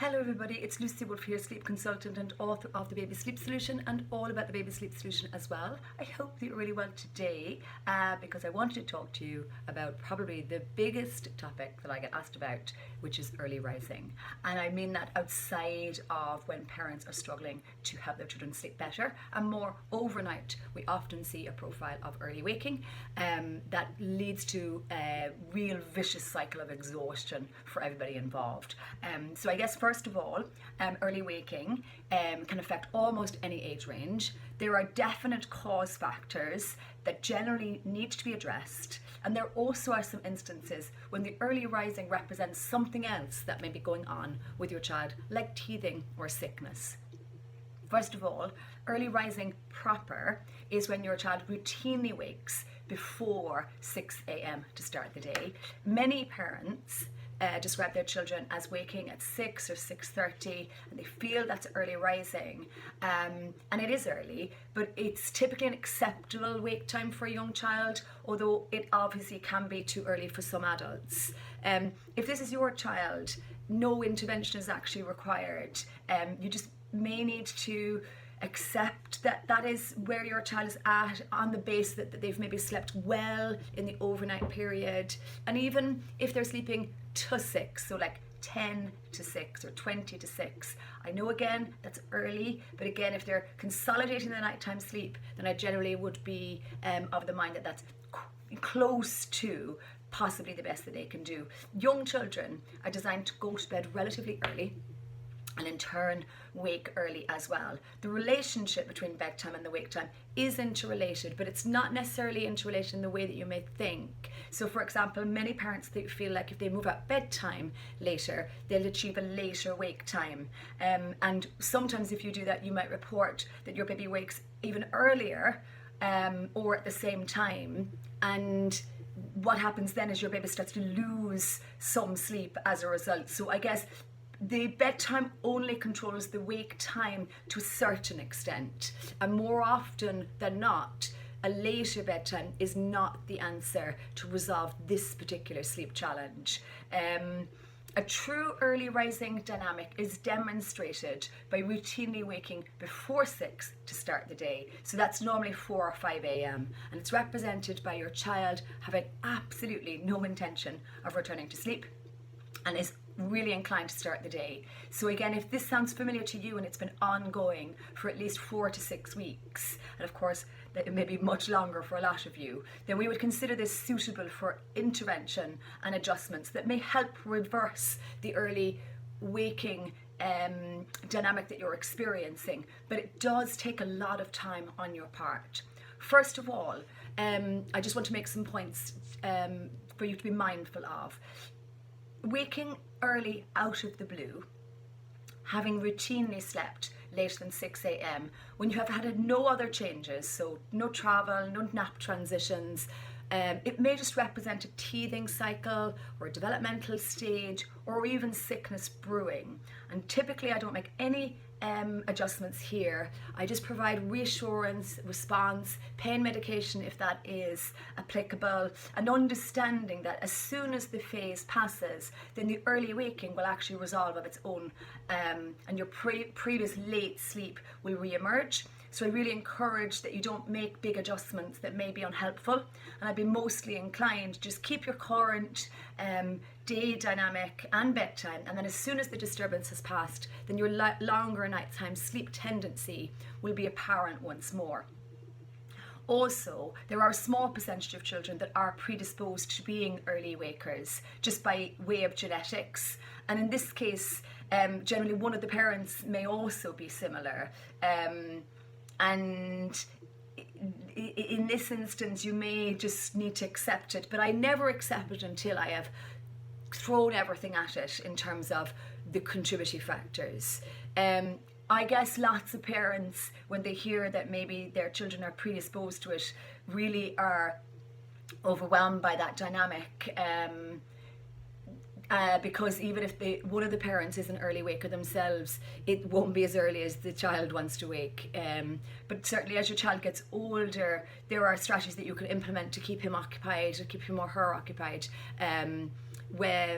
Hello everybody, it's Lucy Wolf here, sleep consultant and author of The Baby Sleep Solution and all about the baby sleep solution as well. I hope that you're really well today because I wanted to talk to you about probably the biggest topic that I get asked about, which is early rising. And I mean that outside of when parents are struggling to help their children sleep better and more overnight. We often see a profile of early waking that leads to a real vicious cycle of exhaustion for everybody involved. So I guess first of all, early waking can affect almost any age range. There are definite cause factors that generally need to be addressed, and there also are some instances when the early rising represents something else that may be going on with your child, like teething or sickness. First of all, early rising proper is when your child routinely wakes before 6 a.m. to start the day. Many parents describe their children as waking at 6 or 6:30, and they feel that's early rising, and it is early, but it's typically an acceptable wake time for a young child, although it obviously can be too early for some adults. If this is your child, no intervention is actually required. You just may need to accept that that is where your child is at on the basis that they've maybe slept well in the overnight period, and even if they're sleeping to 6, so like 10 to 6 or 20 to 6. I know again that's early, but again if they're consolidating the nighttime sleep, then I generally would be of the mind that that's close to possibly the best that they can do. Young children are designed to go to bed relatively early and in turn wake early as well. The relationship between bedtime and the wake time is interrelated, but it's not necessarily interrelated in the way that you may think. So for example, many parents feel like if they move up bedtime later, they'll achieve a later wake time. And sometimes if you do that, you might report that your baby wakes even earlier or at the same time. And what happens then is your baby starts to lose some sleep as a result. So I guess the bedtime only controls the wake time to a certain extent, and more often than not, a later bedtime is not the answer to resolve this particular sleep challenge. A true early rising dynamic is demonstrated by routinely waking before 6 to start the day. So that's normally 4 or 5 a.m. and it's represented by your child having absolutely no intention of returning to sleep and is really inclined to start the day. So again, if this sounds familiar to you and it's been ongoing for at least 4 to 6 weeks, and of course that it may be much longer for a lot of you, then we would consider this suitable for intervention and adjustments that may help reverse the early waking dynamic that you're experiencing. But it does take a lot of time on your part. First of all, I just want to make some points for you to be mindful of. Waking early out of the blue, having routinely slept later than 6 a.m. when you have had no other changes, so no travel, no nap transitions, it may just represent a teething cycle or a developmental stage or even sickness brewing. And typically I don't make any adjustments here. I just provide reassurance, response, pain medication if that is applicable, and understanding that as soon as the phase passes, then the early waking will actually resolve of its own, and your previous late sleep will re-emerge. So I really encourage that you don't make big adjustments that may be unhelpful, and I'd be mostly inclined to just keep your current day dynamic and bedtime, and then as soon as the disturbance has passed, then your longer nighttime sleep tendency will be apparent once more. Also, there are a small percentage of children that are predisposed to being early wakers just by way of genetics, and in this case generally one of the parents may also be similar. And in this instance, you may just need to accept it, but I never accept it until I have thrown everything at it in terms of the contributory factors. I guess lots of parents, when they hear that maybe their children are predisposed to it, really are overwhelmed by that dynamic. Because even if one of the parents is an early waker themselves, it won't be as early as the child wants to wake. But certainly as your child gets older, there are strategies that you can implement to keep him occupied, or keep him or her occupied,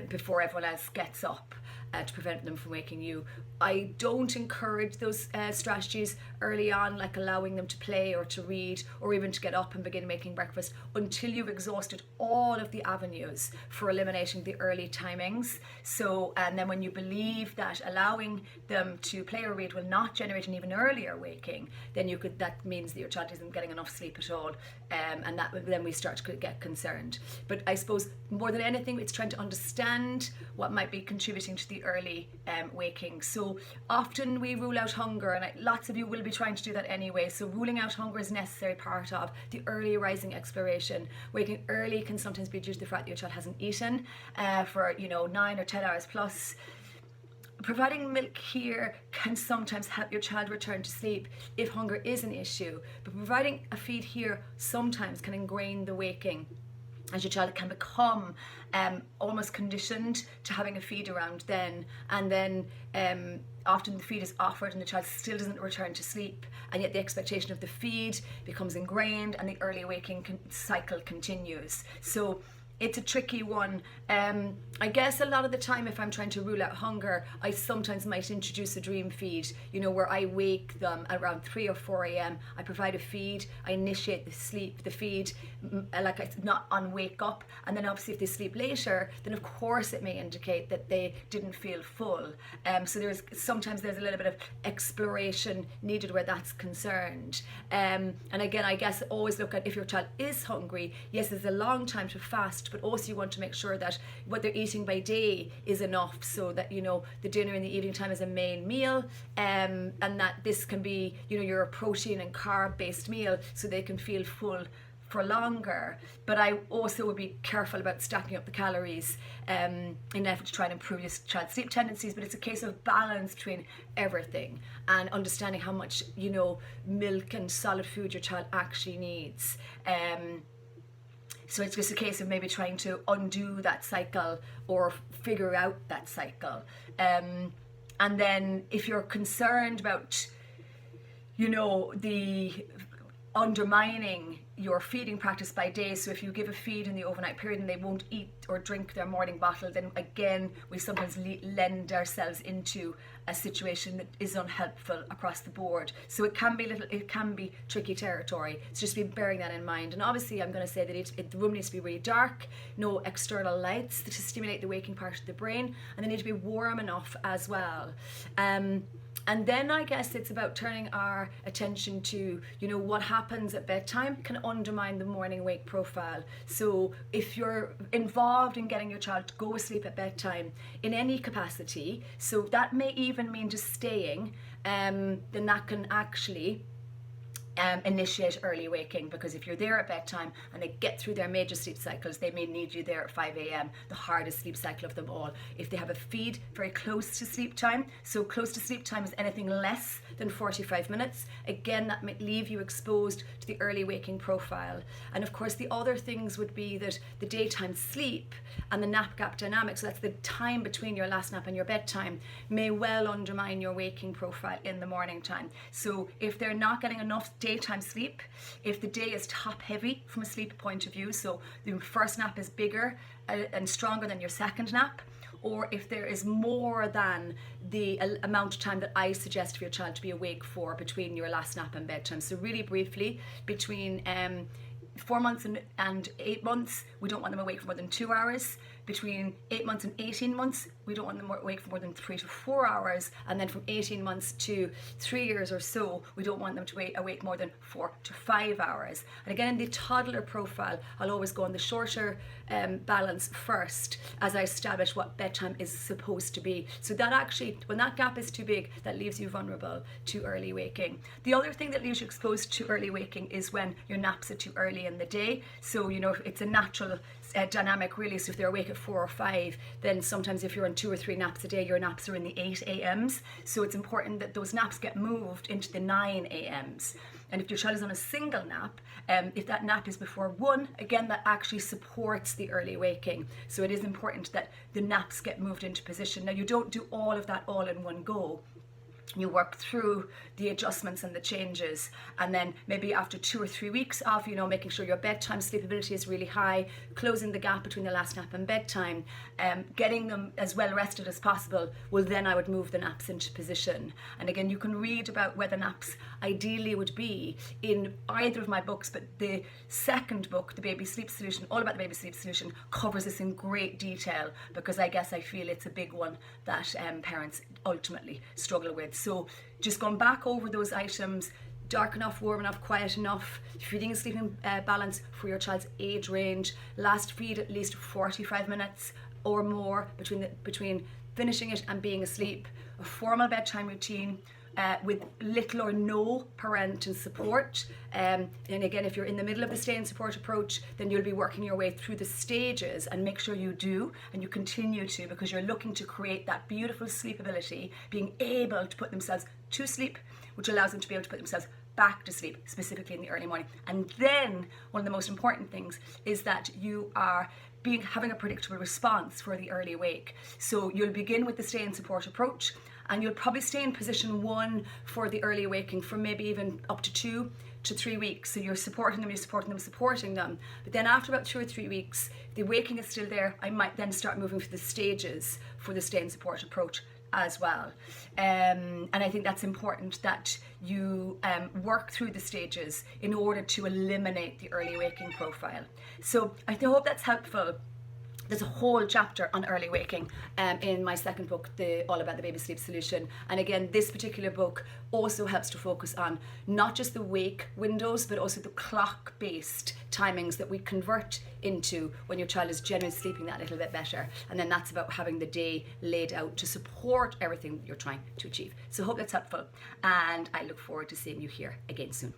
before everyone else gets up. to prevent them from waking you. I don't encourage those strategies early on, like allowing them to play or to read or even to get up and begin making breakfast, until you've exhausted all of the avenues for eliminating the early timings. So, and then when you believe that allowing them to play or read will not generate an even earlier waking, then that means that your child isn't getting enough sleep at all, and then we start to get concerned. But I suppose more than anything, it's trying to understand what might be contributing to the early waking. So often we rule out hunger, and lots of you will be trying to do that anyway. So ruling out hunger is a necessary part of the early rising exploration. Waking early can sometimes be due to the fact that your child hasn't eaten for 9 or 10 hours plus. Providing milk here can sometimes help your child return to sleep if hunger is an issue, but providing a feed here sometimes can ingrain the waking, as your child can become almost conditioned to having a feed around then, and then often the feed is offered and the child still doesn't return to sleep, and yet the expectation of the feed becomes ingrained and the early waking cycle continues. So it's a tricky one. I guess a lot of the time, if I'm trying to rule out hunger, I sometimes might introduce a dream feed, where I wake them around 3 or 4 a.m. I provide a feed, I initiate the feed, like it's not on wake up. And then obviously if they sleep later, then of course it may indicate that they didn't feel full. So sometimes there's a little bit of exploration needed where that's concerned. And again, I guess always look at if your child is hungry. Yes, there's a long time to fast, but also you want to make sure that what they're eating by day is enough, so that the dinner in the evening time is a main meal, and that this can be your protein and carb based meal, so they can feel full for longer. But I also would be careful about stacking up the calories in an effort to try and improve your child's sleep tendencies. But it's a case of balance between everything and understanding how much milk and solid food your child actually needs. So it's just a case of maybe trying to undo that cycle or figure out that cycle. And then if you're concerned about, the undermining your feeding practice by day, so if you give a feed in the overnight period and they won't eat or drink their morning bottle, then again we sometimes lend ourselves into a situation that is unhelpful across the board. So it can be tricky territory. So just be bearing that in mind. And obviously I'm going to say that the room needs to be really dark, no external lights to stimulate the waking part of the brain, and they need to be warm enough as well. And then I guess it's about turning our attention to, what happens at bedtime can undermine the morning wake profile. So if you're involved in getting your child to go to sleep at bedtime in any capacity, so that may even mean just staying, then that can actually initiate early waking, because if you're there at bedtime and they get through their major sleep cycles, they may need you there at 5 a.m, the hardest sleep cycle of them all. If they have a feed very close to sleep time, so close to sleep time is anything less than 45 minutes, again that might leave you exposed to the early waking profile. And of course the other things would be that the daytime sleep and the nap gap dynamic, so that's the time between your last nap and your bedtime, may well undermine your waking profile in the morning time. So if they're not getting enough daytime sleep, if the day is top heavy from a sleep point of view, so the first nap is bigger and stronger than your second nap, or if there is more than the amount of time that I suggest for your child to be awake for between your last nap and bedtime. So really briefly, between 4 months and 8 months, we don't want them awake for more than 2 hours. Between 8 months and 18 months, we don't want them awake for more than 3 to 4 hours. And then from 18 months to 3 years or so, we don't want them to awake more than 4 to 5 hours. And again, in the toddler profile, I'll always go on the shorter balance first as I establish what bedtime is supposed to be. So that actually, when that gap is too big, that leaves you vulnerable to early waking. The other thing that leaves you exposed to early waking is when your naps are too early in the day. So, it's a natural dynamic really. So if they're awake at 4 or 5, then sometimes if you're on 2 or 3 naps a day, your naps are in the 8 a.m s. So it's important that those naps get moved into the 9 a.m s. And if your child is on a single nap, if that nap is before 1, again, that actually supports the early waking. So it is important that the naps get moved into position. Now, you don't do all of that all in one go. You work through the adjustments and the changes, and then maybe after 2 or 3 weeks of, you know, making sure your bedtime sleepability is really high, closing the gap between the last nap and bedtime, getting them as well rested as possible, well then I would move the naps into position. And again, you can read about where the naps ideally would be in either of my books, but the second book, The Baby Sleep Solution, all about the baby sleep solution, covers this in great detail, because I guess I feel it's a big one that parents ultimately struggle with. So just going back over those items: dark enough, warm enough, quiet enough, feeding and sleeping balance for your child's age range, last feed at least 45 minutes or more between finishing it and being asleep, a formal bedtime routine, with little or no parental support. And again, if you're in the middle of the stay and support approach, then you'll be working your way through the stages, and make sure you do and you continue to, because you're looking to create that beautiful sleepability, being able to put themselves to sleep, which allows them to be able to put themselves back to sleep, specifically in the early morning. And then one of the most important things is that you are having a predictable response for the early wake. So you'll begin with the stay and support approach, and you'll probably stay in position 1 for the early waking for maybe even up to 2 to 3 weeks. So you're supporting them. But then after about 2 or 3 weeks, if the waking is still there, I might then start moving through the stages for the stay and support approach as well. And I think that's important that you work through the stages in order to eliminate the early waking profile. So I hope that's helpful. There's a whole chapter on early waking in my second book, All About the Baby Sleep Solution. And again, this particular book also helps to focus on not just the wake windows, but also the clock-based timings that we convert into when your child is generally sleeping that little bit better. And then that's about having the day laid out to support everything that you're trying to achieve. So I hope that's helpful, and I look forward to seeing you here again soon.